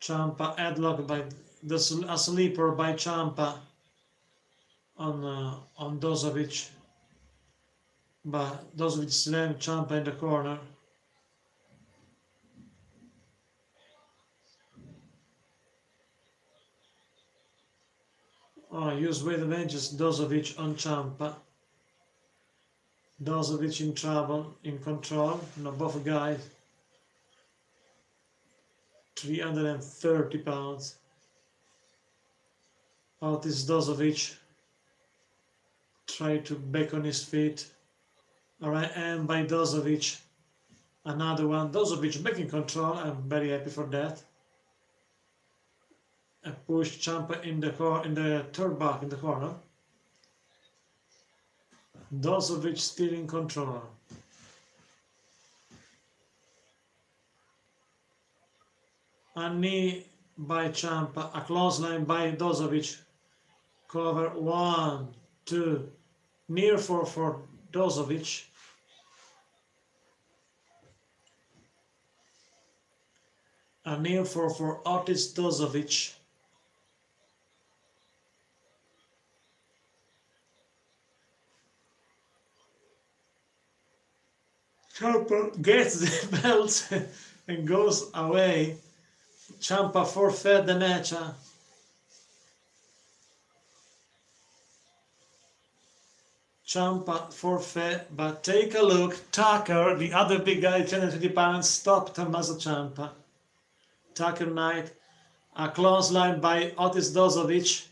Ciampa headlock by a sleeper by Ciampa on Dozovic. But Dozovic slammed Ciampa in the corner. Use weight advantage Dozovic on Ciampa. Dozovic in trouble, in control. Now both guys 330 pounds. Otis Dozovic tried to back on his feet. Alright, and by Dozovic. Another one. Dozovic back in control. I'm very happy for that. And push Ciampa in the third back in the corner. Dozovic still in control. A knee by Ciampa, a clothesline by Dozovic. Cover 1, 2, near for Dozovic. A near for Otis Dozovic. Ciampa gets the belt and goes away. Ciampa forfeit the match. Ciampa forfeit, but take a look. Tucker, the other big guy, 220 pounds, stopped Tommaso Ciampa. Tucker Knight, a clothesline by Otis Dozovic.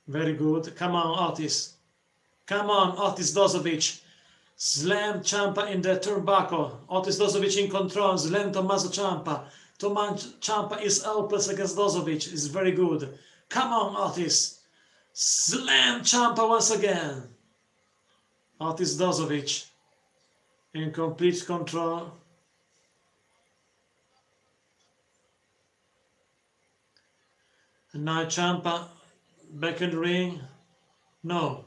Very good. Come on, Otis. Come on, Otis Dozovic. Slam Ciampa in the turnbuckle. Otis Dozovic in control. Slam Tommaso Ciampa. Ciampa is helpless against Dozovic. It's very good. Come on, Otis. Slam Ciampa once again. Otis Dozovic in complete control. And now Ciampa back in the ring. No.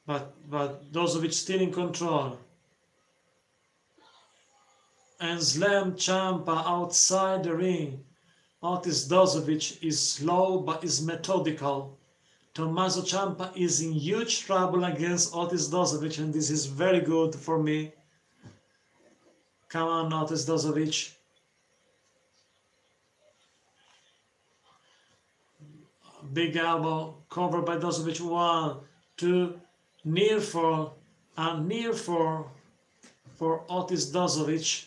But Dozovic still in control. And slam Ciampa outside the ring. Otis Dozovic is slow but is methodical. Tommaso Ciampa is in huge trouble against Otis Dozovic, and this is very good for me. Come on, Otis Dozovic. Big elbow, covered by Dozovic. 1, 2, near fall, and near for Otis Dozovic.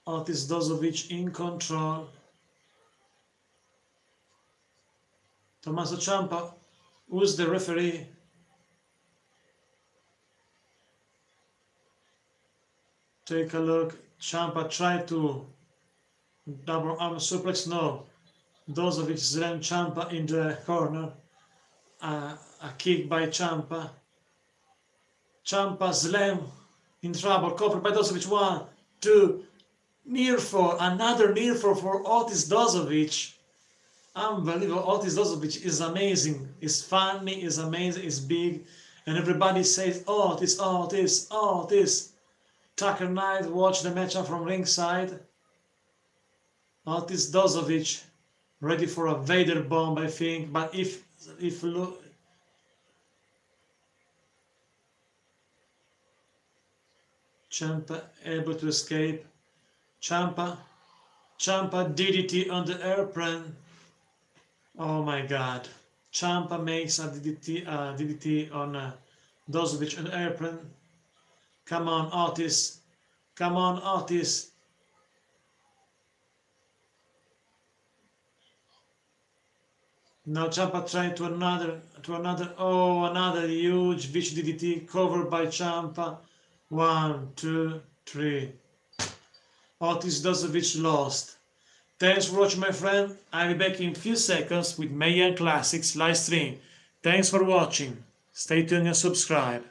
Otis Dozovic in control. Tommaso Ciampa, who's the referee? Take a look. Ciampa tried to double arm suplex. No. Dozovic slammed Ciampa in the corner. A kick by Ciampa. Ciampa slam in trouble. Covered by Dozovic. 1, 2. Near fall. Another near fall for Otis Dozovic. Unbelievable. Otis Dozovic is amazing. He's funny. He's amazing. He's big. And everybody says, Otis, Otis, Otis. Tucker Knight watched the match from ringside. Otis Dozovic ready for a Vader bomb, I think. But if look, Ciampa able to escape. Ciampa DDT on the airplane. Oh my God! Ciampa makes a DDT on Dozovic on the airplane. Come on, Otis. Come on, Otis. Now Ciampa trying to another huge Vicious DDT covered by Ciampa. 1, 2, 3. Otis Dozovich lost. Thanks for watching, my friend. I'll be back in a few seconds with Mayhem Classics live stream. Thanks for watching. Stay tuned and subscribe.